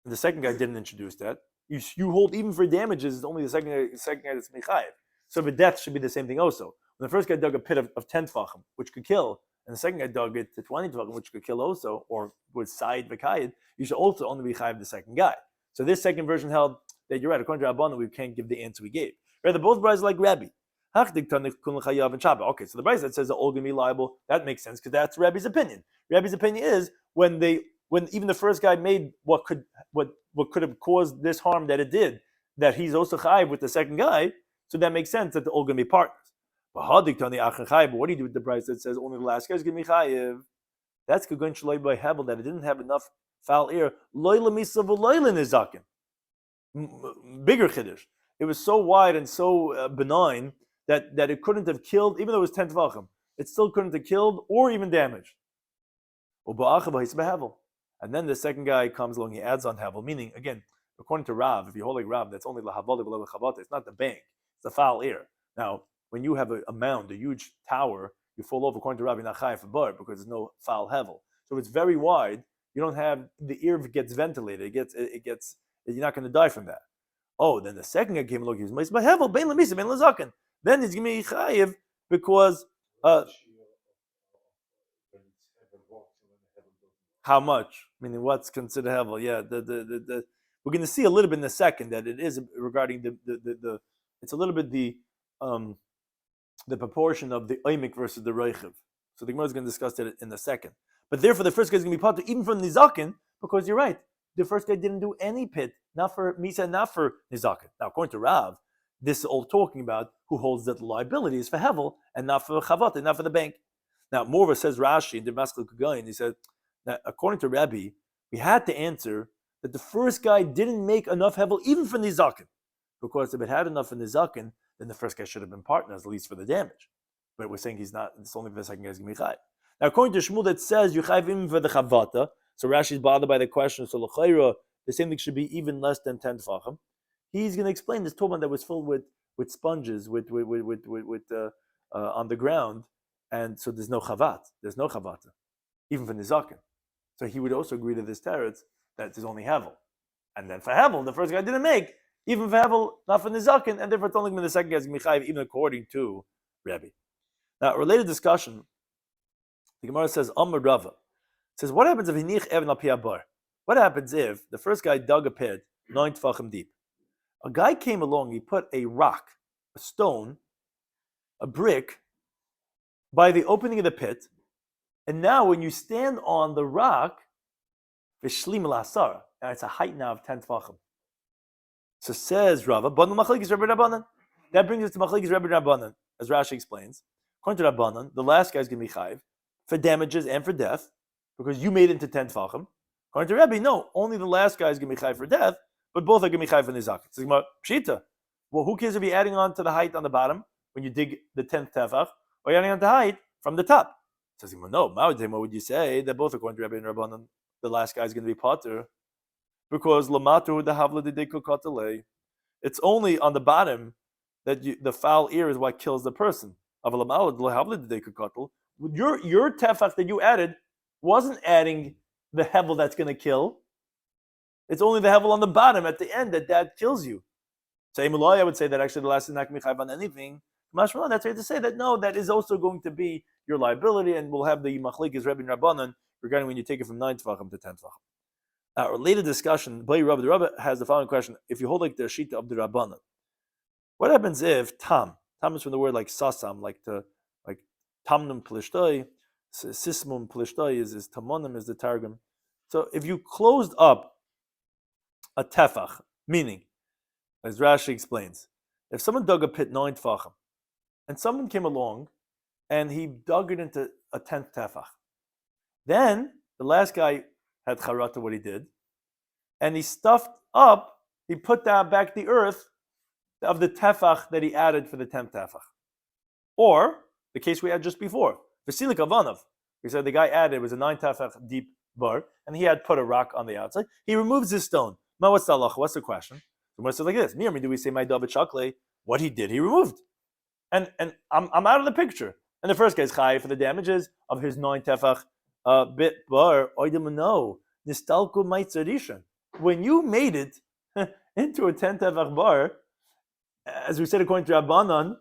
and the second guy didn't introduce that. You hold even for damages, it's only the second guy that's mechayev. So the death should be the same thing also. When the first guy dug a pit of 10 tvachim, which could kill, and the second guy dug it to 20 tvachim, which could kill also, or would side v'kayid, you should also only be chayev the second guy. So this second version held that you're right, according to Rabbanan, we can't give the answer we gave. Rather, both brides like Rabbi. Okay, so the bride that says they're all going to be liable, that makes sense because that's Rabbi's opinion. Rabbi's opinion is when even the first guy made what could have caused this harm that it did, that he's also chayiv with the second guy, so that makes sense that they're all going to be partners. But what do you do with the price that says only the last guy is going to be chayiv? That's Kagun Shaloi by Hevel, that it didn't have enough foul air. Loila Misa v'loila Nizakin. Bigger Chiddush. It was so wide and so benign that it couldn't have killed, even though it was 10 Tvachim. It still couldn't have killed or even damaged. And then the second guy comes along, he adds on Hevel, meaning, again, according to Rav, if you hold like Rav, that's only Lahavada below Chavata. It's not the bank, it's the foul air. Now, when you have a mound, a huge tower, you fall over, according to Rav, you're not chayav for bar because there's no foul Hevel. So if it's very wide, you don't have, the ear gets ventilated, it gets, you're not going to die from that. Oh, then the second guy came along, he was but Hevel, bein lemisa, bein lezaken. Then he's going to be chayav because, how much? Meaning, what's considered hevel? Yeah, we're going to see a little bit in a second that it is regarding the it's a little bit the proportion of the oimik versus the reichiv. So the Gemara is going to discuss that in a second. But therefore, the first guy is going to be part even from nizakin because you're right. The first guy didn't do any pit, not for misa, not for nizakin. Now, according to Rav, this is all talking about who holds that the liability is for hevel and not for chavat, not for the bank. Now, Morva says Rashi in the Maskel Kugayin, he said, that according to Rabbi, we had to answer that the first guy didn't make enough hevel even for nizakin. Because if it had enough for nizakin, then the first guy should have been partners, at least for the damage. But we're saying he's not, it's only for the second guy's going to be chayv. Now, according to Shmuel, that says you chayv even for the chavata. So Rashi's bothered by the question, so l'chayra, the same thing should be even less than 10 tefachim. He's going to explain this Toban that was filled with sponges, on the ground, and so there's no chavat, there's no chavata, even for nizakin. So he would also agree to this teretz that there's only hevel. And then for hevel, the first guy didn't make, even for hevel, not for nizakin, and therefore it's only going to be the second guy's going to be chayiv, even according to Rabbi. Now, a related discussion, the Gemara says, Amar Rava, says, what happens if hinich even al pi habar? What happens if the first guy dug a pit 9 tefachim deep? A guy came along, he put a rock, a stone, a brick, by the opening of the pit, and now when you stand on the rock, v'shlim l'asara, and it's a height now of 10 tefachim. So says Rava, that brings us to machlekes Rebbe Rabbanan, as Rashi explains. According to Rabbanan, the last guy is going to be chayiv for damages and for death, because you made it into 10 tefachim. According to Rebbe, no, only the last guy is going to be chayiv for death, but both are going to be chayiv for nizak. So pshita. Well, who cares if you're adding on to the height on the bottom when you dig the 10th tefach, or you're adding on to the height from the top? Says no, what would you say that both according to Rebbe and Rabbanan, the last guy is going to be potter? Because lamatu the havla de dekokatale. It's only on the bottom that the foul ear is what kills the person. Your tefach that you added wasn't adding the hevel that's going to kill. It's only the hevel on the bottom at the end that kills you. So I would say that actually the last is not going to be chayv on anything. Mashmalan, that's right to say that no, that is also going to be your liability, and we'll have the machlekes Rebbe and Rabbanan regarding when you take it from 9 tefachim to 10 tefachim. Our later discussion, the Rebbe has the following question: if you hold like the shita of the Rabbanan, what happens if tam is from the word like sasam, like tamnum plishtoi, sismum plishtoi is tamonim is the targum. So if you closed up a tefach, meaning, as Rashi explains, if someone dug a pit 9 tefachim, and someone came along and he dug it into a 10th tefach, then the last guy had charata what he did, and he put down back the earth of the tefach that he added for the 10th tefach. Or the case we had just before, Vasilik Avanov. We said the guy added, it was a 9 tefach deep bar, and he had put a rock on the outside. He removes his stone. Now what's the halacha? What's the question? The Gemara says like this: do we say my david shakle? What he did, he removed, and I'm out of the picture. And the first guy's chayiv for the damages of his 9 tefach bit bar. No, nistalku ma'itzarishan. When you made it into a 10 tefach bar, as we said according to Rabbanan,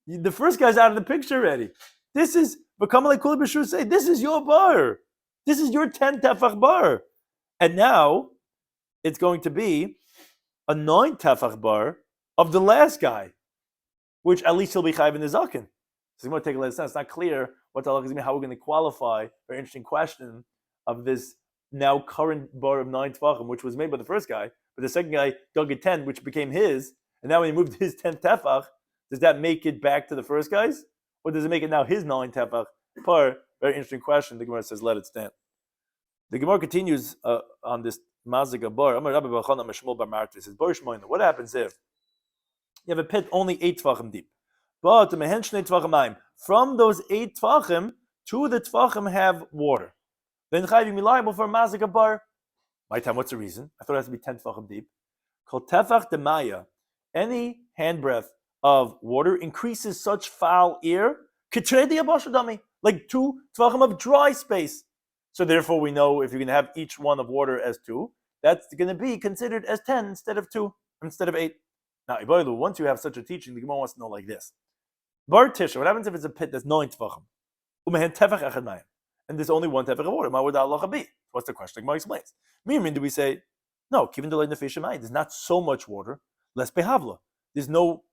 the first guy's out of the picture already. This is Bava Kama Daf say, this is your bar. This is your 10 tefach bar. And now it's going to be a 9 tefach bar of the last guy, which at least he'll be chayiv in the zaken. So you want to take a lesson. It's not clear what the halacha is, how we're going to qualify. Very interesting question of this now current bar of 9 tefachim, which was made by the first guy, but the second guy dug a 10, which became his, and now when he moved his 10th tefach, does that make it back to the first guy's? Or does it make it now his 9 tefach? Very interesting question. The Gemara says, let it stand. The Gemara continues on this mazik bar. What happens if you have a pit only 8 tvachim deep? But from those 8 tvachim, 2 of the tvachim have water. Then chayv be liable for a mazik bar. My time, what's the reason? I thought it has to be 10 tvachim deep. Kol tefach demaya. Any handbreadth of water increases such foul air, like 2 tvachim of dry space. So therefore we know if you're going to have each one of water as 2, that's going to be considered as 10 instead of 2, instead of 8. Now, once you have such a teaching, the Gemara wants to know like this. Bar Tisha, what happens if it's a pit that's 9 tvachim? And there's only 1 tefach of water. What's the question? The Gemara explains. Meaning, do we say, no, there's not so much water, less behavla. There's no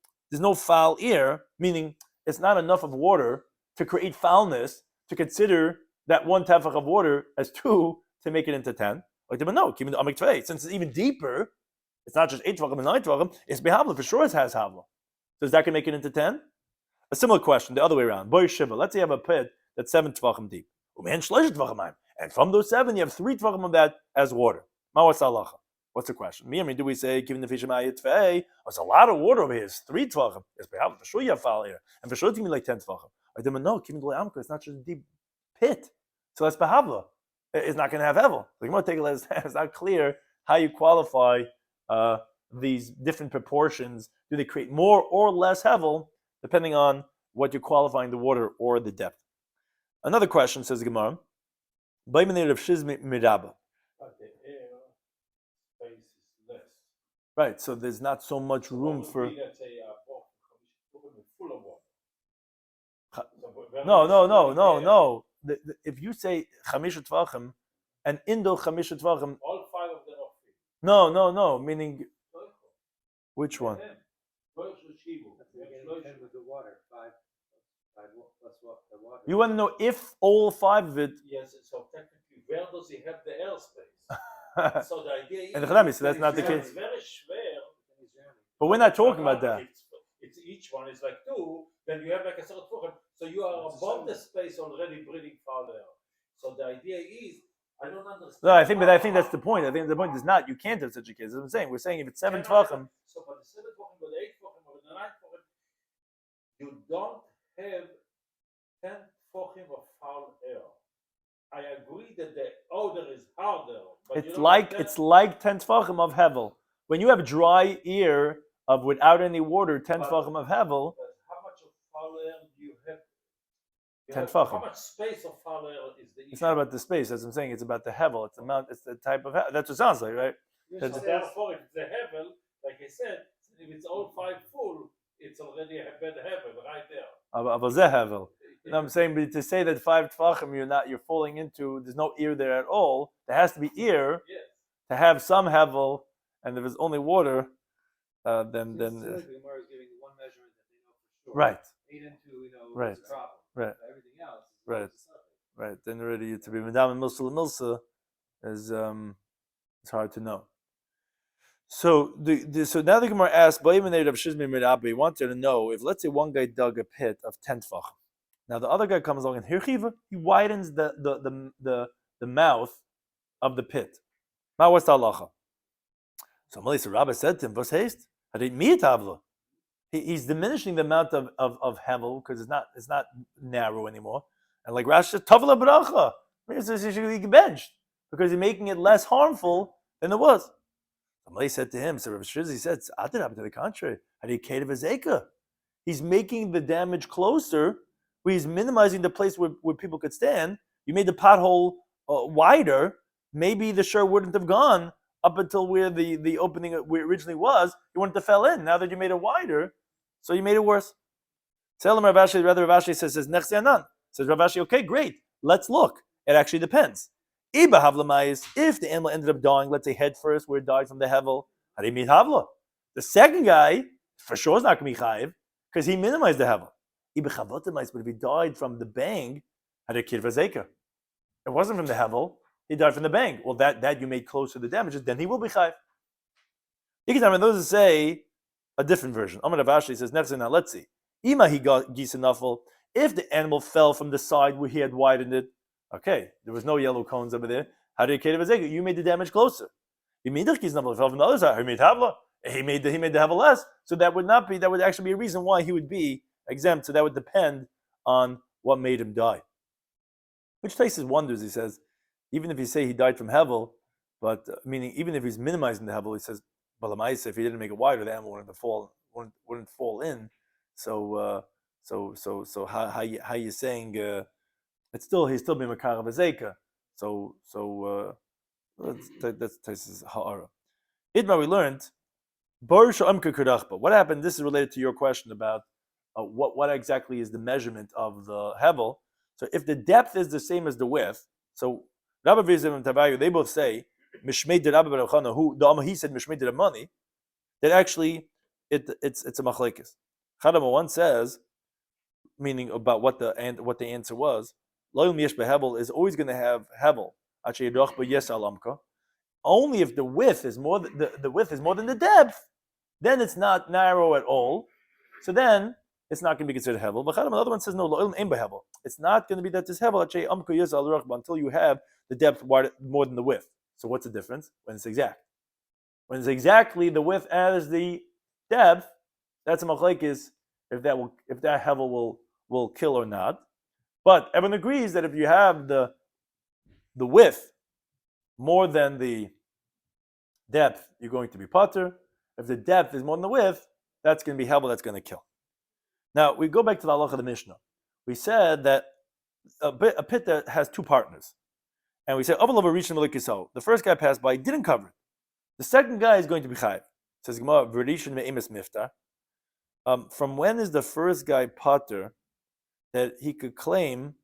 foul air, meaning it's not enough of water to create foulness to consider that 1 tefach of water as 2 to make it into 10. Like, but no, since it's even deeper, it's not just 8 tvachim and 9 tvachim, it's behavla. For sure it has havla. Does that can make it into 10? A similar question, the other way around. Boy Shiva, let's say you have a pit that's 7 tvachim deep. And from those 7, you have 3 tvachim of that as water. What's the question? Do we say, given the fishamayit tvei, there's a lot of water over here, it's 3 tvachim. It's behavla. For sure you have foul here. And for sure it's going to be like 10 tvachim. I didn't know, it's not just a deep pit. So that's behavla. It's not going to have hevel. The Gemara take it as it's not clear how you qualify these different proportions. Do they create more or less hevel, depending on what you're qualifying the water or the depth? Another question, says the Gemara, right, so there's not so much room for... No. If you say chamisha tvachim and indo chamisha tvachim, all 5 of them are free. No. Meaning, which one? You want to know if all 5 of it. Yes. So technically, where does he have the airspace? So the idea is, so that's not the case. It's very schwer. But we're not talking about that. It's each one is like 2. Then you have like a sort of program. So you are above the space already breathing foul air. So the idea is, I don't understand. No, I think that's the point. I think the point is not, you can't have such a case. That's what I'm saying. We're saying if it's 7 tvachim. So for the 7 tvachim, with 8 tvachim, or the 9 tvachim, you don't have 10 tvachim of foul air. I agree that the odor is harder. But it's like 10 tvachim of hevel. When you have dry air of without any water, 10 tvachim of hevel. How much of foul air do you have? 10 tvachim. How much space of foul air is the issue? It's not about the space, as I'm saying. It's about the hevel. It's the amount. It's the type of hevel. That's what it sounds like, right? Yes, so therefore, if it's a hevel, like I said, if it's all 5 full, it's already a bad hevel right there. But hevel. And I'm saying, but to say that 5 tvachim you're falling into, there's no ear there at all. There has to be ear to have some hevel, and if it's only water, then the Gemara is giving 1 measurement that they know for sure. Right. 8 and 2, right. It's a problem. Right. But everything else. Right. Then already to be medam and milsa is it's hard to know. So so now the Gemara asks, he wanted to know if, let's say, one guy dug a pit of 10 tvachim. Now the other guy comes along and he widens the mouth of the pit. Now what's the halacha? So Melissa Rabbi said to him, "What's haste? He's diminishing the amount of hevel because it's not narrow anymore. And like Rashi says, tavla bracha, he should be benched because he's making it less harmful than it was." Melissa said to him, so Rabbi Shloimy said, to the contrary, he's making the damage closer. Where he's minimizing the place where people could stand. You made the pothole wider. Maybe the shiur wouldn't have gone up until where the opening where it originally was. You wouldn't have fell in. Now that you made it wider, so you made it worse. Tell him Rav Ashi says next yanan. Says Rav Ashi, okay, great. Let's look. It actually depends. If the animal ended up dying, let's say head first, where it died from the hevel, how do you meet havla? The second guy for sure is not going to be chayiv because he minimized the hevel. But if he died from the bang, had a kid vazeka. It wasn't from the hevel. He died from the bang. Well, that you made close to the damages, then he will be chayiv. Those say a different version. Amar Rav Ashi says, now let's see. Ima he got gisanafel. If the animal fell from the side where he had widened it, okay, there was no yellow cones over there. How did it you made the damage closer? He made gisanafel fell from the other side. He made havla. He made the havla less. So that would actually be a reason why he would be exempt. So that would depend on what made him die. Which Taisus wonders, he says, even if you say he died from hevel, but meaning even if he's minimizing the hevel, he says, if he didn't make it wider, the animal wouldn't fall in. So how you saying he's still being makar of a zeka. So that's Taisus ha'ara. Idma we learned what happened. This is related to your question about what exactly is the measurement of the hevel. So if the depth is the same as the width, so Rabbi Vizim and Tavayu, they both say Mishmei de Rabbi Baruch Chana, who he said Mishmei de Money, that actually it's a machlekes. Chadama one says, meaning about what the answer was, Loyal Miyesh behevel is always going to have hevel. Only if the width is more than the depth, then it's not narrow at all. So then it's not going to be considered hevel. But another one says no, lo'il ein behevel. It's not going to be that this hevel until you have the depth more than the width. So what's the difference? When it's exact. When it's exactly the width as the depth, that's a machlekes if that hevel will kill or not. But everyone agrees that if you have the width more than the depth, you're going to be potter. If the depth is more than the width, that's going to be hevel, that's going to kill. Now, we go back to the halacha of the Mishnah. We said that a pit that has two partners. And we said, the first guy passed by, didn't cover it. The second guy is going to be chayiv. Says Gemara, miftar. From when is the first guy potter that he could claim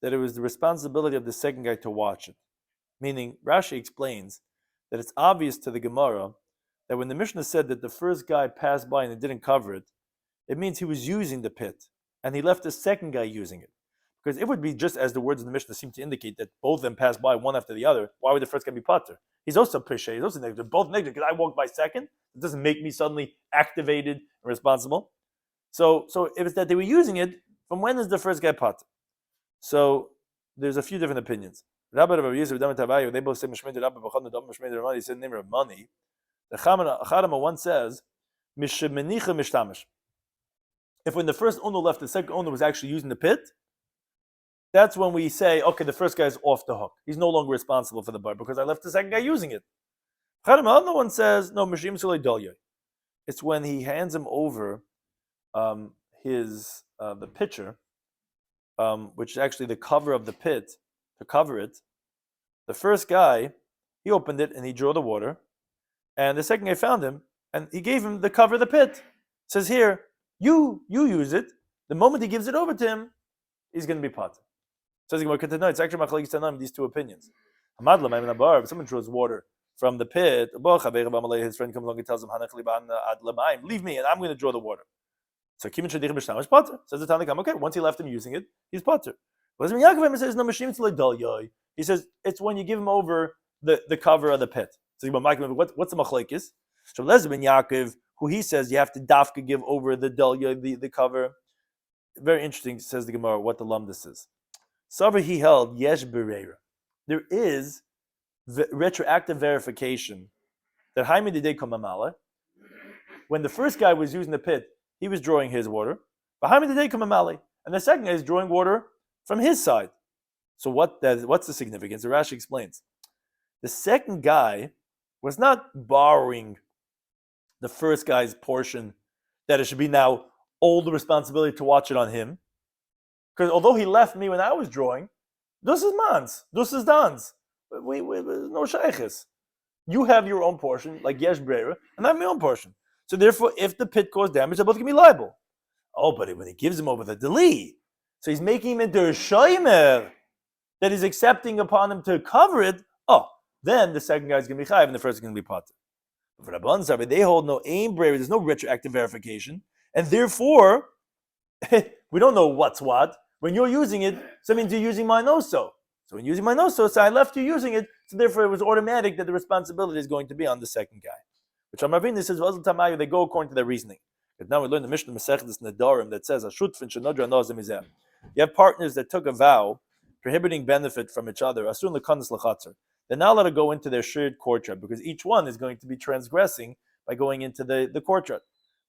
that it was the responsibility of the second guy to watch it? Meaning, Rashi explains that it's obvious to the Gemara that when the Mishnah said that the first guy passed by and it didn't cover it, it means he was using the pit, and he left the second guy using it. Because it would be just as the words of the Mishnah seem to indicate that both of them passed by one after the other. Why would the first guy be potter? He's also pishay, he's also negative. They're both negative because I walked by second. It doesn't make me suddenly activated and responsible. So if it's that they were using it, from when is the first guy potter? So there's a few different opinions. Rabbi Yosef, they both say Mishmei de Rabbi Bachon, Mishmei de Ramani. He said the name of money. The Chadama one says Mishmenicha Mishtamish. If when the first owner left, the second owner was actually using the pit, that's when we say, okay, the first guy is off the hook. He's no longer responsible for the bar because I left the second guy using it. Another one says, no, Mishim Sulei Dolye. It's when he hands him over the pitcher, which is actually the cover of the pit, to cover it. The first guy, he opened it and he drew the water, and the second guy found him and he gave him the cover of the pit. It says here, you use it. The moment he gives it over to him, he's going to be pot. Says it's actually machlekes tanaim, these two opinions. If someone draws water from the pit, his friend comes along and tells him, leave me and I'm going to draw the water. So Kimin Shadich Mishnah potter. Says the Tanakh, okay, once he left him using it, he's potter. But Yaakov says, no, he says, it's when you give him over the cover of the pit. So what's the machlekes? So Lezben Yaakov, who he says you have to dafka give over the dalya, the cover. Very interesting, says the Gemara, what the lumdus is. Savar he held yesh bereira. There is retroactive verification that Haimi Didei Kamamala, when the first guy was using the pit, he was drawing his water. But Haimi Didei Kamamala, and the second guy is drawing water from his side. So what's the significance? The Rashi explains. The second guy was not borrowing the first guy's portion, that it should be now all the responsibility to watch it on him. Because although he left me when I was drawing, this is man's, this is Dan's. We no shaykhis. You have your own portion, like Yesh Brera, and I have my own portion. So therefore, if the pit caused damage, they're both going to be liable. Oh, but when he gives him over the deli, so he's making him into a shoymer, that he's accepting upon him to cover it, then the second guy is going to be chayiv and the first is going to be potter. But for Rabban Sarve, they hold no aim braver, there's no retroactive verification, and therefore, we don't know what's what. When you're using it, so it means you're using mine also. So when using mine also, so I left you using it, so therefore it was automatic that the responsibility is going to be on the second guy. Which Amravin says they go according to their reasoning. But now we learn the Mishnah Masechet Nedarim that says Ashutfin Shenodra Nozim Izem. You have partners that took a vow prohibiting benefit from each other. Asun Lekanis Lachatzer. They're not allowed to go into their shared courtyard because each one is going to be transgressing by going into the courtyard.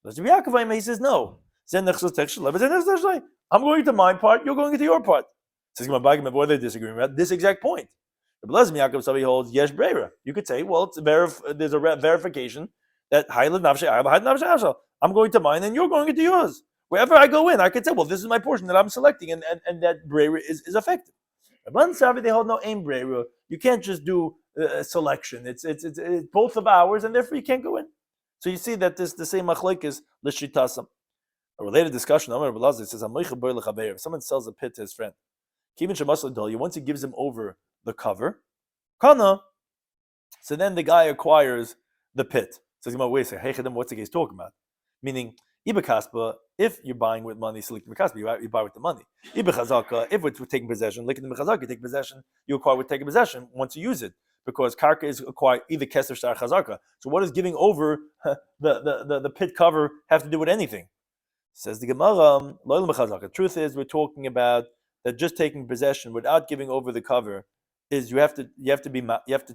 He says no. I'm going to my part, you're going into your part. Says what are they disagreeing about? This exact point. Somebody holds Yesh Breira. You could say, well, there's a verification that I'm going to mine and you're going into yours. Wherever I go in, I could say, well, this is my portion that I'm selecting, and that Breira is effective. They hold no aim Breira. You can't just do a selection. It's both of ours, and therefore you can't go in. So you see that the same machlek is l'shitasam. A related discussion. It says, if someone sells a pit to his friend, once he gives him over the cover, kana, so then the guy acquires the pit. Says, wait a second, what's the case talking about? Meaning, if you're buying with money, you buy with the money. If we're taking possession, you take possession, you acquire with taking possession once you use it. Because karka is acquired either kesef shtar chazarka. So what does giving over the pit cover have to do with anything? Says the Gemara, the truth is we're talking about that just taking possession without giving over the cover is you have to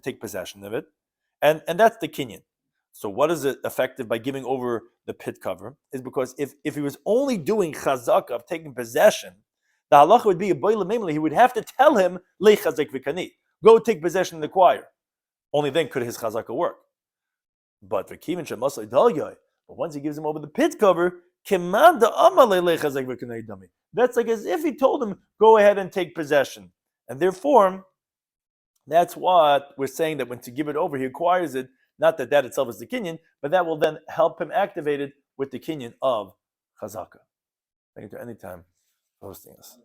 take possession of it, and that's the kinyan. So what is it effective by giving over the pit cover? Is because if he was only doing chazaka of taking possession, the halacha would be a boile memeli. He would have to tell him le chazak v'kani, go take possession and acquire. Only then could his chazaka work. But v'kivin shemasay dalyoy. But once he gives him over the pit cover, that's like as if he told him, go ahead and take possession. And therefore, that's what we're saying, that when to give it over, he acquires it. Not that itself is the kinyan, but that will then help him activate it with the kinyan of chazaka. Thank you to any time for hosting us.